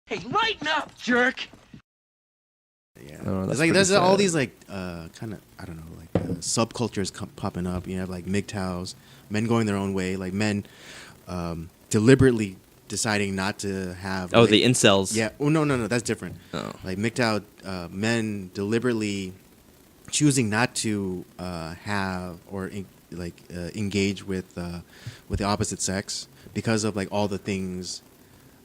Hey, lighten up, jerk! Yeah, Oh, that's there's pretty all sad. these like kind of I don't know subcultures popping up. You have like MGTOWs, men going their own way, like men deliberately deciding not to have. Oh, the incels. Yeah. Oh no, that's different. Oh. Like MGTOW men deliberately choosing not to have or engage with the opposite sex because of like all the things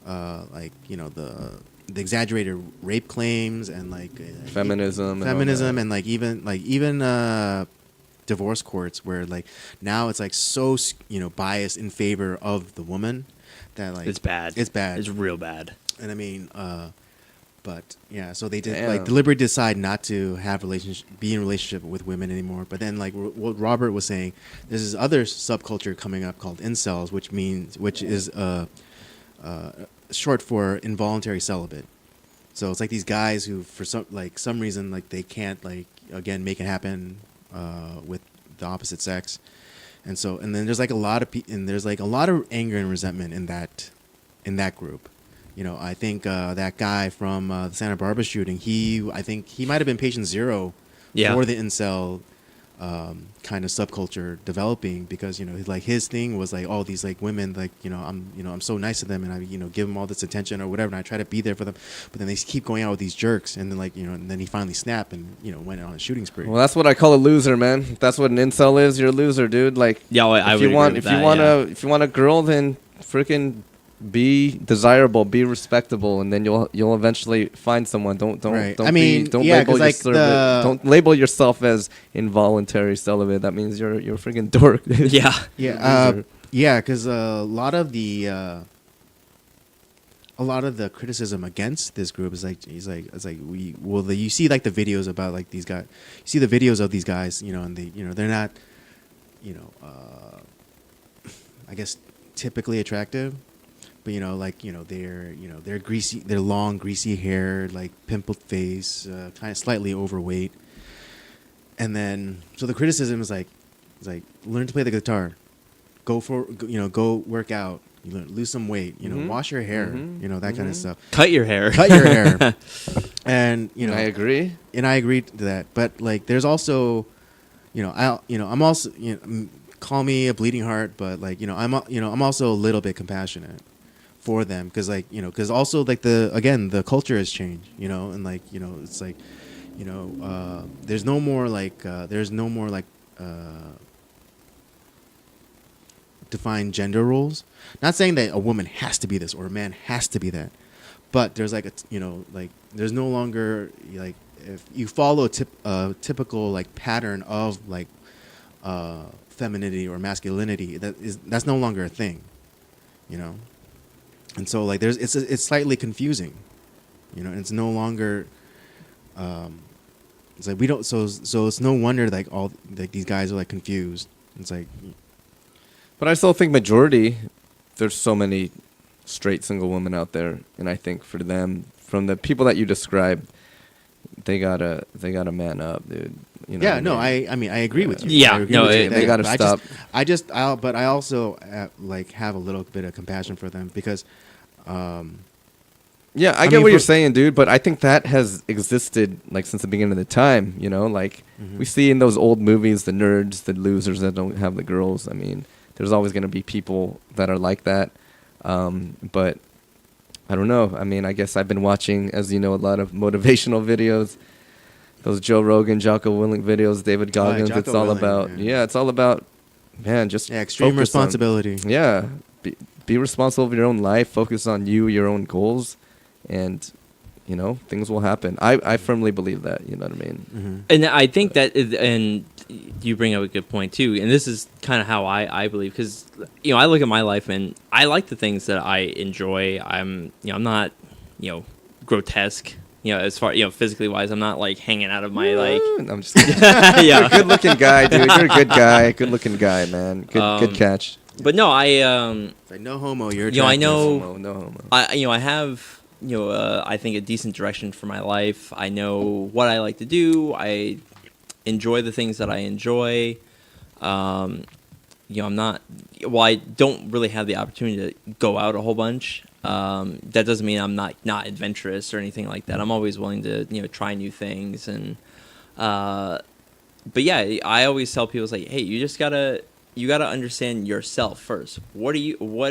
like the exaggerated rape claims and like Feminism and all that. and like even divorce courts where like now it's like so biased in favor of the woman that like It's bad. it's bad It's real bad. and I mean but yeah, so they did Damn. like deliberately decide not to have be in a relationship with women anymore. But then, like what Robert was saying, there's this other subculture coming up called incels, which is short for involuntary celibate. So it's like these guys who, for some reason, like they can't like again make it happen with the opposite sex, and then there's like a lot of and there's like a lot of anger and resentment in that group. I think that guy from the Santa Barbara shooting, I think he might have been patient zero for the incel kind of subculture developing because like his thing was like all these like women like I'm so nice to them and I give them all this attention or whatever and I try to be there for them, but then they keep going out with these jerks and then like and then he finally snapped and went on a shooting spree. Well, that's what I call a loser, man. If that's what an incel is, you're a loser, dude. Like, Yeah, I if would you want, agree if with you that, want yeah. if you want a girl, then freaking be desirable, be respectable, and then you'll eventually find someone. Don't Right. don't I mean, don't yeah, label 'cause, like, don't label yourself as involuntary celibate. That means you're a freaking dork. Dude. Yeah. Yeah, because a lot of the criticism against this group is like you see like the videos about like these guys, you see the videos of these guys, and they they're not, I guess typically attractive, but they're greasy, they're long greasy hair, like pimpled face, kind of slightly overweight, and then so the criticism is like learn to play the guitar. Go work out. Lose some weight. Wash your hair. That kind of stuff. Cut your hair. Cut your hair. And I agree. And I agree to that. But like, there's also, I'm also, call me a bleeding heart, but like, I'm also a little bit compassionate for them because like, because also like the culture has changed. And like, it's like, there's no more like defined gender roles. Not saying that a woman has to be this or a man has to be that, but there's like there's no longer like if you follow a typical like pattern of like femininity or masculinity, that's no longer a thing, and so like it's slightly confusing, and it's no longer it's like we don't so it's no wonder like all like these guys are like confused. It's like. But I still think majority, there's so many straight single women out there, and I think for them, from the people that you described, they gotta man up, dude. Yeah, no, I mean I agree with you. Yeah, I agree no, with you they gotta stop. But I also like have a little bit of compassion for them because. Yeah, I get mean, what you're saying, dude, but I think that has existed like since the beginning of the time. Like we see in those old movies, the nerds, the losers that don't have the girls. I mean. There's always going to be people that are like that. But I don't know. I mean, I guess I've been watching, as you know, a lot of motivational videos. Those Joe Rogan, Jocko Willink videos, David Goggins. Jocko It's all Willink, about, it's all about, man, just extreme focus on- responsibility. Be responsible for your own life. Focus on your own goals. And, things will happen. I firmly believe that, you know what I mean? And I think and you bring up a good point too. And this is kind of how I believe, because I look at my life and I like the things that I enjoy. I'm not grotesque. As far physically wise, I'm not like hanging out of my like. I'm just kidding. You're a good looking guy, dude. You're a good guy. Good looking guy, man. Good catch. But no, It's like no homo. You're I attractive. know. No homo. I have I think a decent direction for my life. I know what I like to do. I enjoy the things that I enjoy. I'm not. Well, I don't really have the opportunity to go out a whole bunch. That doesn't mean I'm not adventurous or anything like that. I'm always willing to try new things and. But yeah, I always tell people, it's like, hey, you gotta understand yourself first. What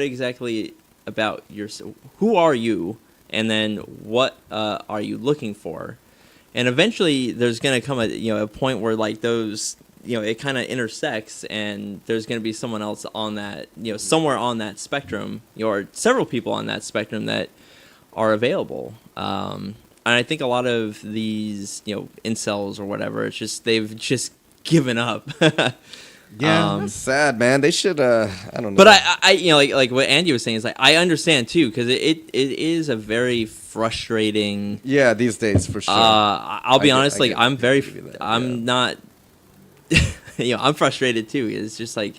exactly about yourself? Who are you? And then what are you looking for? And eventually, there's gonna come a point where like those it kind of intersects, and there's gonna be someone else on that somewhere on that spectrum, or several people on that spectrum that are available. And I think a lot of these, incels or whatever, it's just they've just given up. Yeah, That's sad, man. They should. I don't know. But I like what Andy was saying is like I understand too, because it is a very frustrating. Yeah, these days for sure. I'll be honest, I like I'm very, give you that, I'm not. I'm frustrated too. It's just like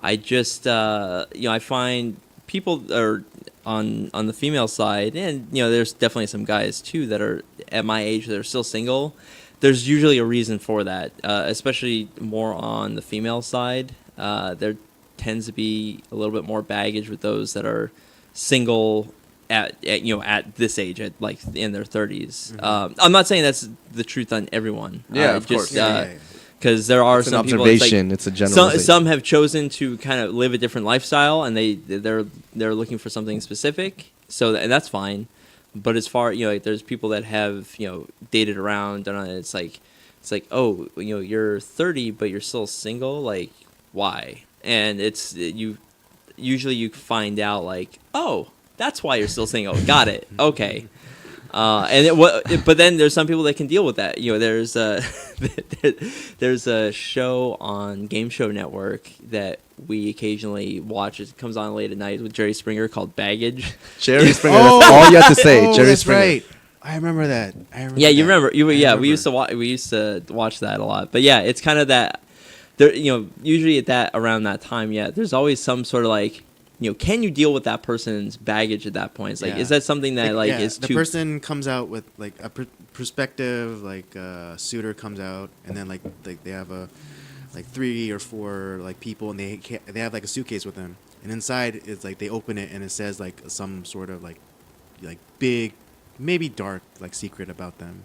I just I find people are on the female side, and there's definitely some guys too that are at my age that are still single. There's usually a reason for that, especially more on the female side. There tends to be a little bit more baggage with those that are single at this age, at like in their 30s. Mm-hmm. I'm not saying that's the truth on everyone. Yeah, of course. Because there are It's an some people. observation. It's a generalization. Some have chosen to kind of live a different lifestyle, and they're looking for something specific. So and that's fine. But as far like there's people that have dated around, and it's like oh you're 30 but you're still single, like why? And you usually find out like, oh, that's why you're still single. Got it. Okay. But then there's some people that can deal with that. There's a show on Game Show Network that we occasionally watch. It comes on late at night with Jerry Springer, called Baggage. Jerry Springer. That's all you have to say. Jerry that's Springer. right. I remember that. Yeah, you remember? I remember. We used to watch that a lot. But yeah, it's kind of that. There, usually at around that time, there's always some sort of like. Can you deal with that person's baggage at that point? It's like, is that something that is the too... person comes out with like a prospective suitor comes out, and then like they have a 3 or 4 like people, and they have like a suitcase with them, and inside it's like they open it and it says like some sort of like big, maybe dark like secret about them.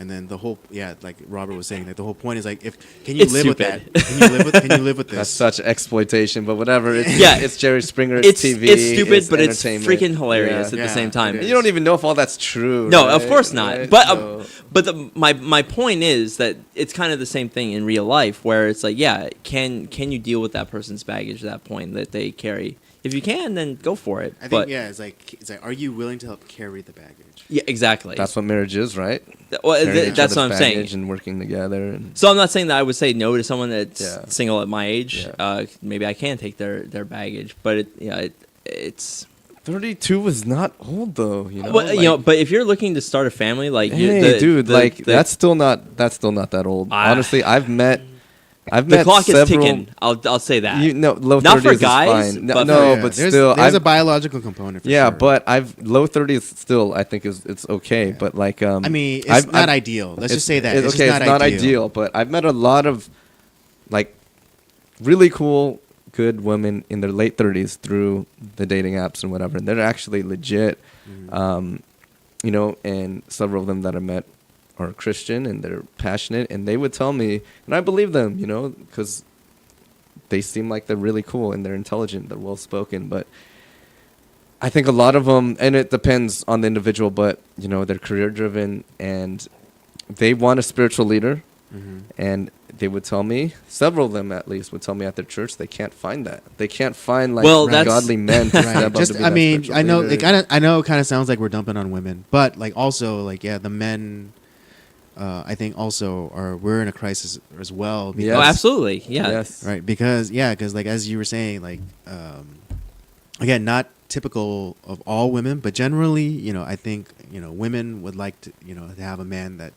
And then the whole, like Robert was saying, like the whole point is like, can you live with that? Can you live with this? That's such exploitation, but whatever. It's, it's Jerry Springer. It's TV. It's stupid, but it's entertainment. freaking hilarious at the same time. You don't even know if all that's true. No, right? of course not. Right? But my point is that it's kind of the same thing in real life, where it's like, can you deal with that person's baggage at that point that they carry? If you can, then go for it. I think it's like, are you willing to help carry the baggage? Yeah, exactly. That's what marriage is, right? Well, Carrying that's what I'm saying. and working together. And so I'm not saying that I would say no to someone that's single at my age. Yeah. Maybe I can take their baggage, but it's 32 is not old though. Well, but if you're looking to start a family, like, that's still not that old. Honestly, I've met the clock several, is ticking. I'll say that. Low 30s not for is guys, fine. but but there's, still, there's a biological component. For sure. but low 30s still I think it's okay. But like, I mean, it's not ideal. Let's just say that it's okay. It's not ideal. But I've met a lot of like really cool, good women in their late 30s through the dating apps and whatever, and they're actually legit. Mm-hmm. And several of them that I met are Christian and they're passionate, and they would tell me, and I believe them, because they seem like they're really cool and they're intelligent, they're well spoken. But I think a lot of them, and it depends on the individual, but they're career driven and they want a spiritual leader. Mm-hmm. And they would tell me, several of them at least would tell me at their church, they can't find that. They can't find godly men to step up to be I know, leader. I know it kind of sounds like we're dumping on women, but like also the men. I think also we're in a crisis as well. Because, Oh, absolutely, yeah. Yes. Right, because like as you were saying, like again, not typical of all women, but generally, I think women would like to to have a man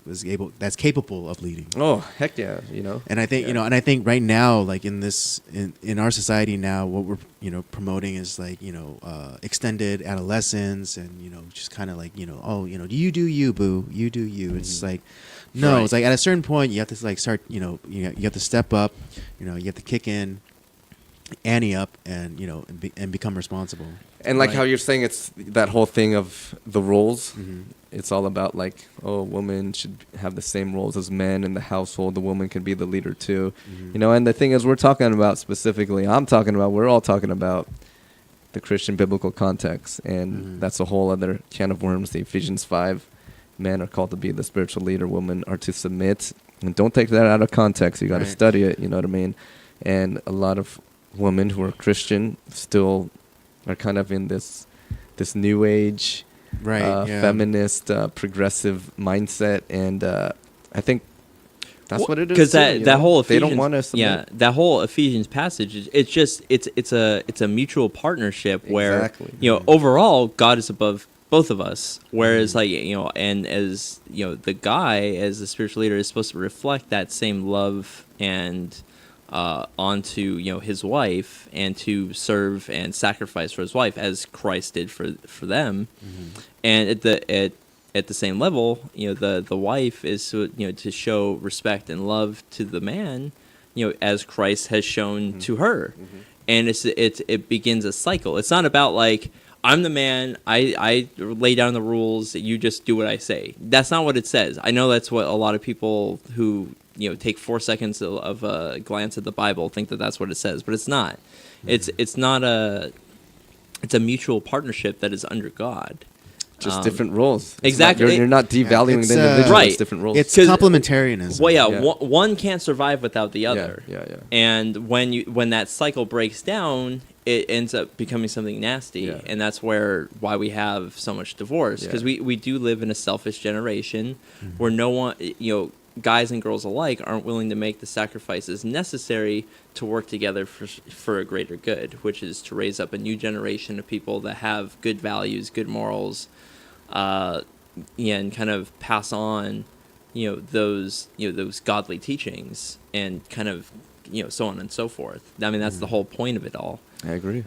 that's capable of leading. Oh, heck yeah, And I think and I think right now, like in our society now, what we're promoting is like extended adolescence, and just kind of like you do you, boo, you do you. It's like no, it's like at a certain point you have to like start you have to step up, you have to kick in, ante up, and and become responsible. And like Right. how you're saying, it's that whole thing of the roles. Mhm. It's all about like, oh, women should have the same roles as men in the household. The woman can be the leader too, Mhm. you know. And the thing is, we're talking about specifically. We're all talking about the Christian biblical context, and Mhm. that's a whole other can of worms. The Ephesians 5, men are called to be the spiritual leader. Women are to submit, and don't take that out of context. You got to Right. study it. You know what I mean? And a lot of women who are Christian still are kind of in this new age, Right. Yeah. feminist, progressive mindset, and I think that's what it is. Because too, that you that know? whole they Ephesians, don't want us. yeah, that whole Ephesians passage is it's a mutual partnership where Exactly. overall God is above both of us, whereas Mhm. like and as the guy as the spiritual leader is supposed to reflect that same love and onto his wife, and to serve and sacrifice for his wife as Christ did for them. Mhm. And at the same level, the wife is to show respect and love to the man, as Christ has shown to her. And it begins a cycle. It's not about like, I'm the man, I lay down the rules, you just do what I say. That's not what it says. I know that's what a lot of people who take 4 seconds of a glance at the Bible think that that's what it says, but it's not. It's not it's a mutual partnership that is under God. Just different roles. It's exactly. Not, you're not devaluing it's, the individual. Right. It's different roles. It's 'Cause- complementarianism. Well, yeah, Yeah. One can't survive without the other. Yeah. And when that cycle breaks down, it ends up becoming something nasty, Yeah. and that's why we have so much divorce, because Yeah. we do live in a selfish generation where no one, guys and girls alike aren't willing to make the sacrifices necessary to work together for a greater good, which is to raise up a new generation of people that have good values, good morals, and kind of pass on, those godly teachings, and kind of, so on and so forth. I mean, that's the whole point of it all. I agree.